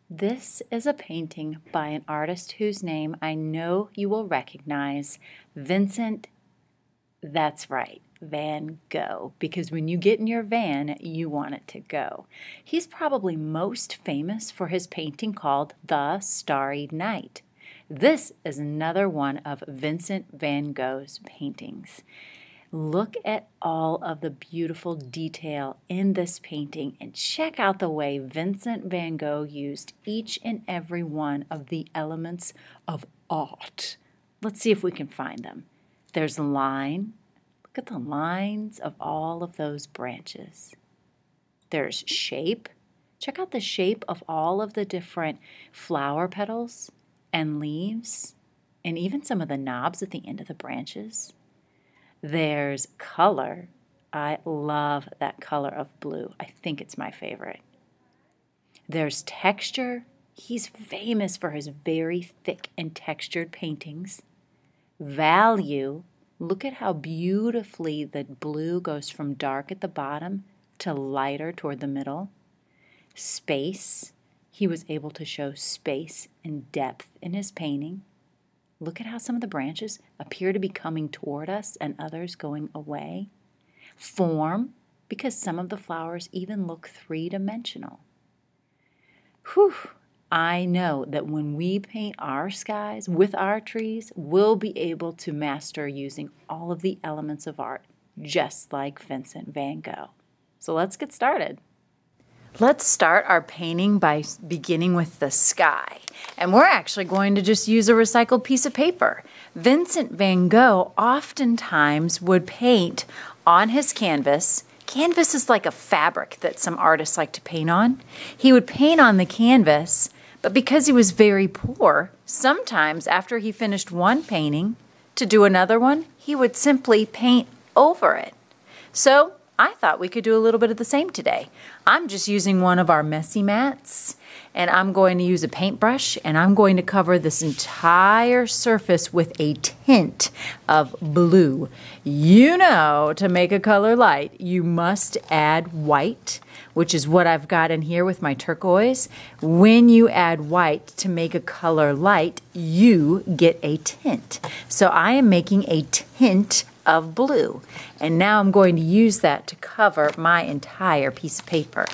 This is a painting by an artist whose name I know you will recognize, Vincent, that's right, Van Gogh, because when you get in your van, you want it to go. He's probably most famous for his painting called The Starry Night. This is another one of Vincent van Gogh's paintings. Look at all of the beautiful detail in this painting and check out the way Vincent van Gogh used each and every one of the elements of art. Let's see if we can find them. There's a line. Look at the lines of all of those branches. There's shape. Check out the shape of all of the different flower petals and leaves and even some of the knobs at the end of the branches. There's color. I love that color of blue. I think it's my favorite. There's texture. He's famous for his very thick and textured paintings. Value. Look at how beautifully the blue goes from dark at the bottom to lighter toward the middle. Space. He was able to show space and depth in his painting. Look at how some of the branches appear to be coming toward us and others going away. Form, because some of the flowers even look three-dimensional. Whew! I know that when we paint our skies with our trees, we'll be able to master using all of the elements of art, just like Vincent van Gogh. So let's get started. Let's start our painting by beginning with the sky. And we're actually going to just use a recycled piece of paper. Vincent van Gogh oftentimes would paint on his canvas. Canvas is like a fabric that some artists like to paint on. He would paint on the canvas, but because he was very poor, sometimes after he finished one painting, to do another one, he would simply paint over it. So I thought we could do a little bit of the same today. I'm just using one of our messy mats, and I'm going to use a paintbrush, and I'm going to cover this entire surface with a tint of blue. You know, to make a color light, you must add white, which is what I've got in here with my turquoise. When you add white to make a color light, you get a tint. So I am making a tint of blue. And now I'm going to use that to cover my entire piece of paper.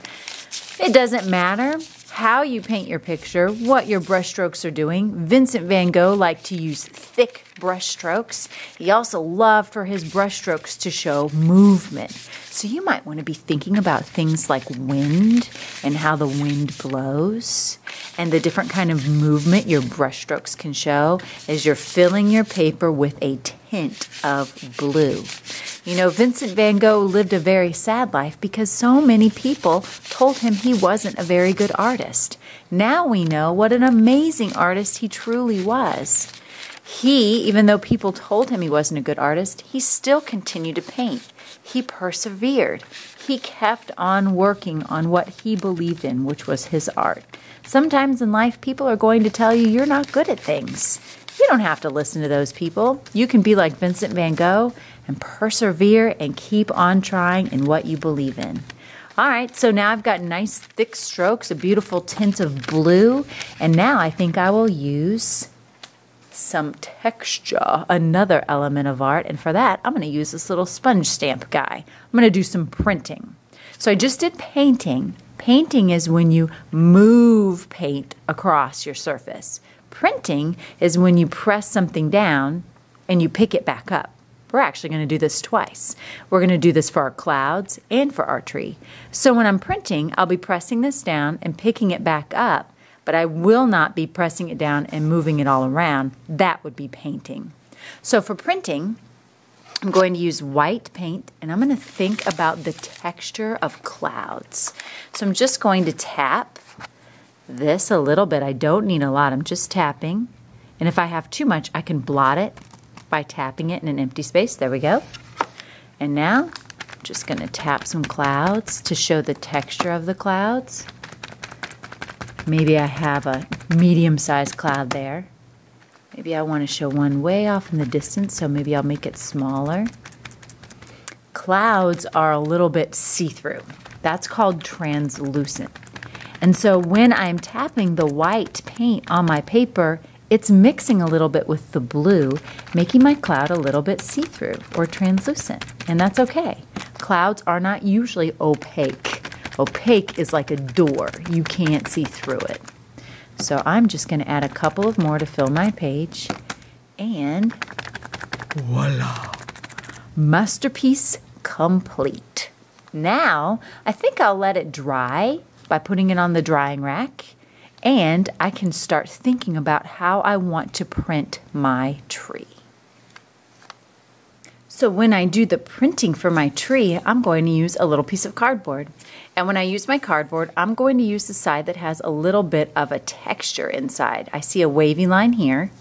It doesn't matter how you paint your picture, what your brush strokes are doing. Vincent van Gogh liked to use thick brush strokes. He also loved for his brush strokes to show movement. So you might want to be thinking about things like wind and how the wind blows and the different kind of movement your brush strokes can show as you're filling your paper with a tint of blue. You know, Vincent van Gogh lived a very sad life because so many people told him he wasn't a very good artist. Now we know what an amazing artist he truly was. He, even though people told him he wasn't a good artist, he still continued to paint. He persevered. He kept on working on what he believed in, which was his art. Sometimes in life, people are going to tell you you're not good at things. You don't have to listen to those people. You can be like Vincent van Gogh and persevere and keep on trying in what you believe in. All right, so now I've got nice thick strokes, a beautiful tint of blue, and now I think I will use some texture, another element of art, and for that I'm going to use this little sponge stamp guy. I'm going to do some printing. So I just did painting. Painting is when you move paint across your surface. Printing is when you press something down and you pick it back up. We're actually going to do this twice. We're going to do this for our clouds and for our tree. So when I'm printing, I'll be pressing this down and picking it back up, but I will not be pressing it down and moving it all around. That would be painting. So for printing, I'm going to use white paint, and I'm going to think about the texture of clouds. So I'm just going to tap this a little bit. I don't need a lot. I'm just tapping. And if I have too much, I can blot it by tapping it in an empty space. There we go. And now I'm just going to tap some clouds to show the texture of the clouds. Maybe I have a medium-sized cloud there. Maybe I want to show one way off in the distance, so maybe I'll make it smaller. Clouds are a little bit see-through. That's called translucent. And so when I'm tapping the white paint on my paper, it's mixing a little bit with the blue, making my cloud a little bit see-through or translucent, and that's okay. Clouds are not usually opaque. Opaque is like a door. You can't see through it. So I'm just going to add a couple of more to fill my page, and voila! Masterpiece complete. Now, I think I'll let it dry by putting it on the drying rack, and I can start thinking about how I want to print my tree. So when I do the printing for my tree, I'm going to use a little piece of cardboard. And when I use my cardboard, I'm going to use the side that has a little bit of a texture inside. I see a wavy line here.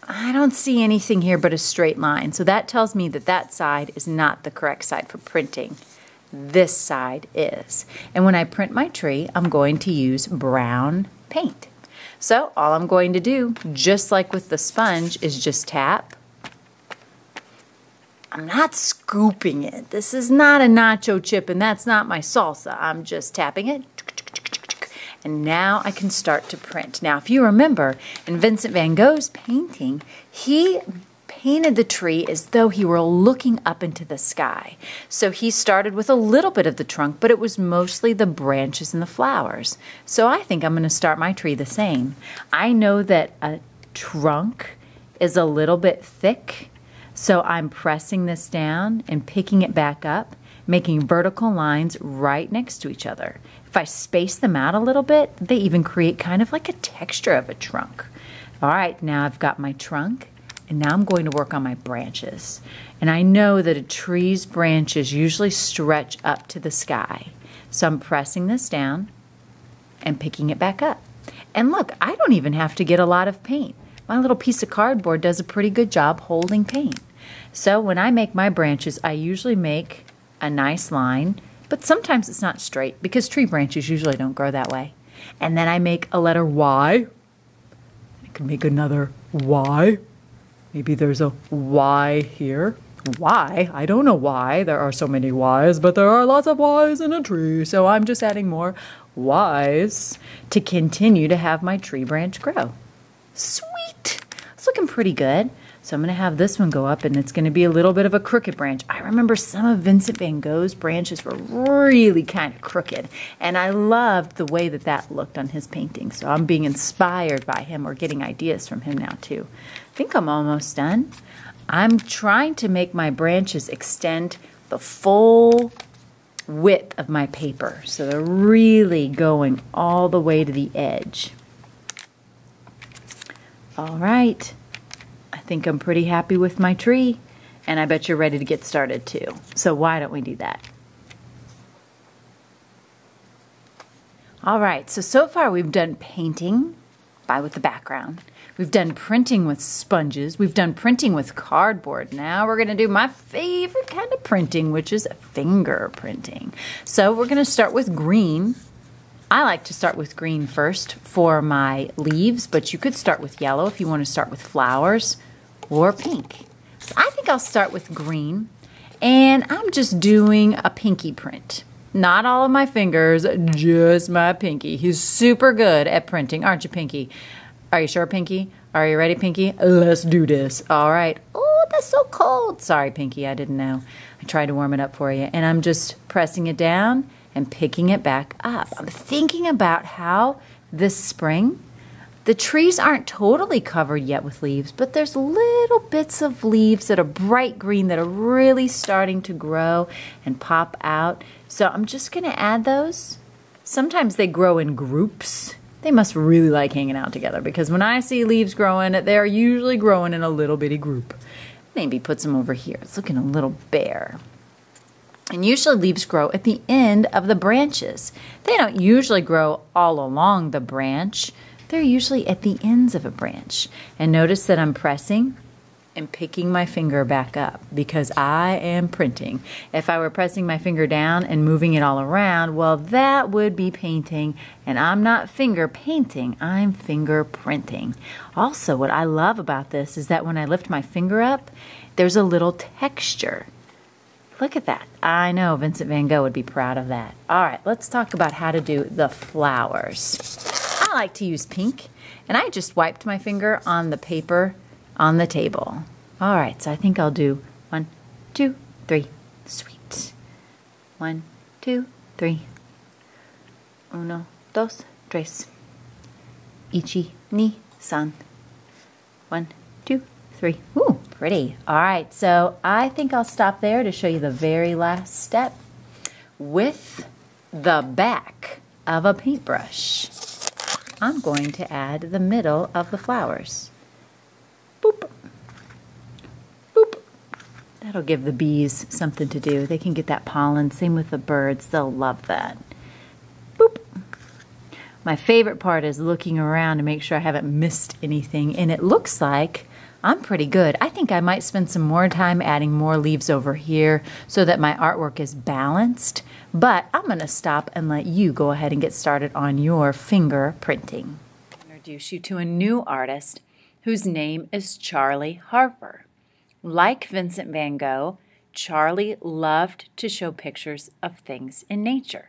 I don't see anything here but a straight line. So that tells me that that side is not the correct side for printing. This side is. And when I print my tree, I'm going to use brown paint. So all I'm going to do, just like with the sponge, is just tap. I'm not scooping it. This is not a nacho chip, and that's not my salsa. I'm just tapping it. And now I can start to print. Now, if you remember, in Vincent van Gogh's painting, he painted the tree as though he were looking up into the sky. So he started with a little bit of the trunk, but it was mostly the branches and the flowers. So I think I'm going to start my tree the same. I know that a trunk is a little bit thick, so I'm pressing this down and picking it back up, making vertical lines right next to each other. If I space them out a little bit, they even create kind of like a texture of a trunk. All right, now I've got my trunk, and now I'm going to work on my branches. And I know that a tree's branches usually stretch up to the sky. So I'm pressing this down and picking it back up. And look, I don't even have to get a lot of paint. My little piece of cardboard does a pretty good job holding paint. So when I make my branches, I usually make a nice line, but sometimes it's not straight because tree branches usually don't grow that way. And then I make a letter Y. I can make another Y. Maybe there's a Y here. Why? I don't know why there are so many Ys, but there are lots of Ys in a tree. So I'm just adding more Ys to continue to have my tree branch grow. Sweet! It's looking pretty good. So I'm going to have this one go up, and it's going to be a little bit of a crooked branch. I remember some of Vincent van Gogh's branches were really kind of crooked, and I loved the way that that looked on his painting. So I'm being inspired by him or getting ideas from him now too. I think I'm almost done. I'm trying to make my branches extend the full width of my paper. So they're really going all the way to the edge. All right. I think I'm pretty happy with my tree, and I bet you're ready to get started too. So why don't we do that? All right, so far we've done painting with the background. We've done printing with sponges. We've done printing with cardboard. Now we're going to do my favorite kind of printing, which is finger printing. So we're going to start with green. I like to start with green first for my leaves, but you could start with yellow if you want to start with flowers, or pink. So I think I'll start with green, and I'm just doing a pinky print. Not all of my fingers, just my pinky. He's super good at printing, aren't you, Pinky? Are you sure, Pinky? Are you ready, Pinky? Let's do this. All right. Oh, that's so cold. Sorry, Pinky, I didn't know. I tried to warm it up for you, and I'm just pressing it down and picking it back up. I'm thinking about how this spring, the trees aren't totally covered yet with leaves, but there's little bits of leaves that are bright green that are really starting to grow and pop out. So I'm just going to add those. Sometimes they grow in groups. They must really like hanging out together, because when I see leaves growing, they're usually growing in a little bitty group. Maybe put some over here. It's looking a little bare. And usually leaves grow at the end of the branches. They don't usually grow all along the branch. They're usually at the ends of a branch. And notice that I'm pressing and picking my finger back up because I am printing. If I were pressing my finger down and moving it all around, well, that would be painting. And I'm not finger painting, I'm finger printing. Also, what I love about this is that when I lift my finger up, there's a little texture. look at that. I know Vincent van Gogh would be proud of that. All right, let's talk about how to do the flowers. I like to use pink, and I just wiped my finger on the paper on the table. All right, so I think I'll do 1, 2, 3. Sweet. 1, 2, 3. 1, 2, 3. Ichi, ni, san. 1, 2, 3. Ooh, pretty. All right, so I think I'll stop there to show you the very last step with the back of a paintbrush. I'm going to add the middle of the flowers. Boop. Boop. That'll give the bees something to do. They can get that pollen. Same with the birds. They'll love that. Boop. My favorite part is looking around to make sure I haven't missed anything. And it looks like I'm pretty good. I think I might spend some more time adding more leaves over here so that my artwork is balanced. But I'm going to stop and let you go ahead and get started on your finger printing. I'll introduce you to a new artist whose name is Charley Harper. Like Vincent van Gogh, Charley loved to show pictures of things in nature.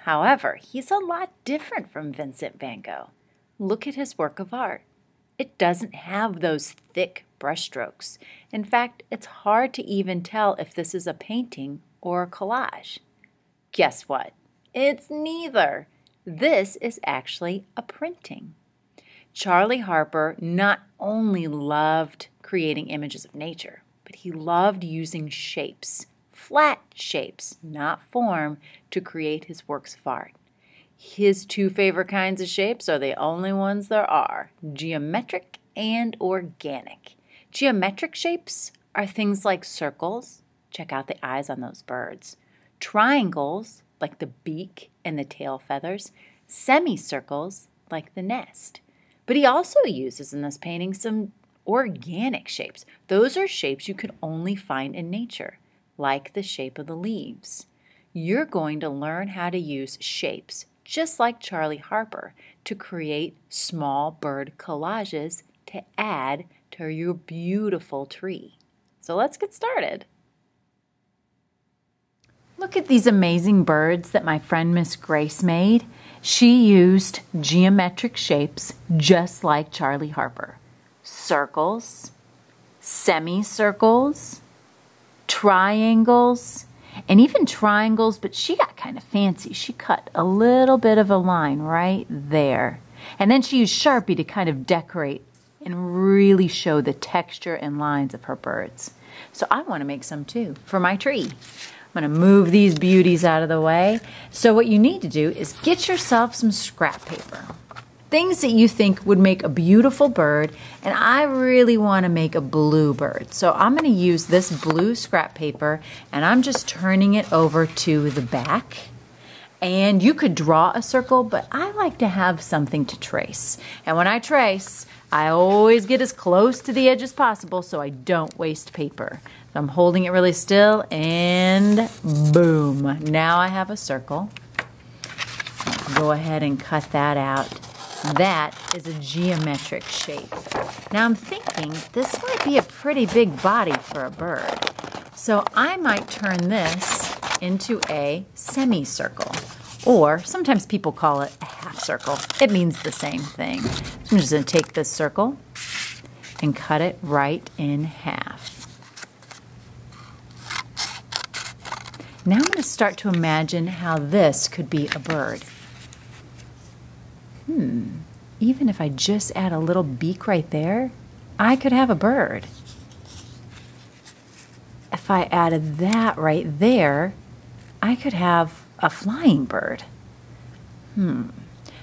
However, he's a lot different from Vincent van Gogh. Look at his work of art. It doesn't have those thick brushstrokes. In fact, it's hard to even tell if this is a painting or a collage. Guess what? It's neither. This is actually a printing. Charley Harper not only loved creating images of nature, but he loved using shapes, flat shapes, not form, to create his works of art. His two favorite kinds of shapes are the only ones there are, geometric and organic. Geometric shapes are things like circles. Check out the eyes on those birds. Triangles, like the beak and the tail feathers. Semicircles, like the nest. But he also uses in this painting some organic shapes. Those are shapes you can only find in nature, like the shape of the leaves. You're going to learn how to use shapes, just like Charley Harper, to create small bird collages to add to your beautiful tree. So let's get started. Look at these amazing birds that my friend Miss Grace made. She used geometric shapes just like Charley Harper. Circles, semicircles, triangles, and even triangles, but she got kind of fancy. She cut a little bit of a line right there. And then she used Sharpie to kind of decorate and really show the texture and lines of her birds. So I want to make some too for my tree. I'm going to move these beauties out of the way. So what you need to do is get yourself some scrap paper. Things that you think would make a beautiful bird, and I really want to make a blue bird. So I'm going to use this blue scrap paper, and I'm just turning it over to the back. And you could draw a circle, but I like to have something to trace. And when I trace, I always get as close to the edge as possible so I don't waste paper. So I'm holding it really still, and boom. Now I have a circle. Go ahead and cut that out. That is a geometric shape. Now I'm thinking this might be a pretty big body for a bird. So I might turn this into a semicircle, or sometimes people call it a half circle. It means the same thing. So I'm just going to take this circle and cut it right in half. Now I'm going to start to imagine how this could be a bird. Even if I just add a little beak right there, I could have a bird. If I added that right there, I could have a flying bird.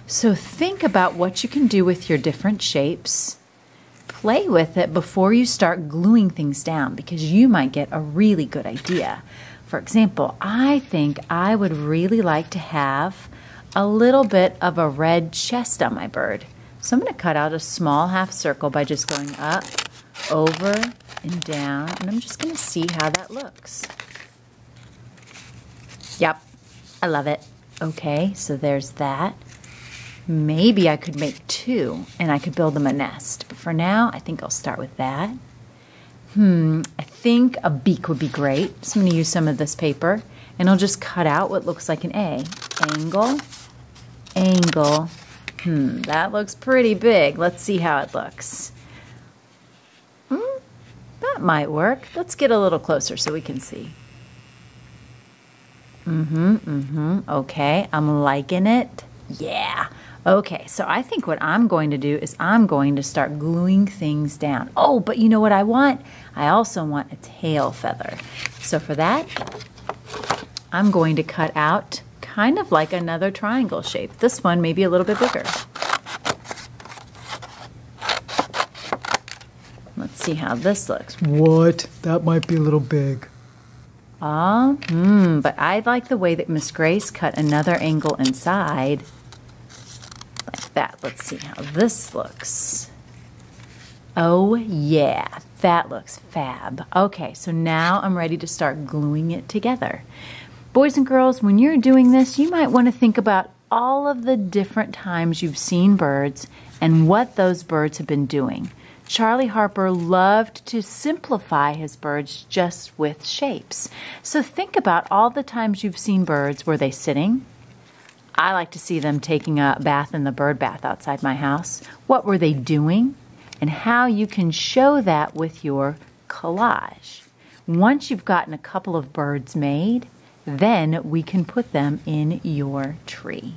So think about what you can do with your different shapes. Play with it before you start gluing things down, because you might get a really good idea. For example, I think I would really like to have a little bit of a red chest on my bird. So I'm going to cut out a small half circle by just going up, over, and down, and I'm just going to see how that looks. Yep, I love it. Okay, so there's that. Maybe I could make two, and I could build them a nest. But for now, I think I'll start with that. I think a beak would be great. So I'm going to use some of this paper, and I'll just cut out what looks like an A. Angle, angle. That looks pretty big. Let's see how it looks. That might work. Let's get a little closer so we can see. Okay, I'm liking it. Yeah. Okay, so I think what I'm going to do is I'm going to start gluing things down. Oh, but you know what I want? I also want a tail feather. So for that, I'm going to cut out kind of like another triangle shape. This one may be a little bit bigger. Let's see how this looks. What? That might be a little big. But I like the way that Miss Grace cut another angle inside. Like that. Let's see how this looks. Oh yeah, that looks fab. Okay, so now I'm ready to start gluing it together. Boys and girls, when you're doing this, you might want to think about all of the different times you've seen birds and what those birds have been doing. Charley Harper loved to simplify his birds just with shapes. So think about all the times you've seen birds. Were they sitting? I like to see them taking a bath in the bird bath outside my house. What were they doing? And how you can show that with your collage. Once you've gotten a couple of birds made, then we can put them in your tree.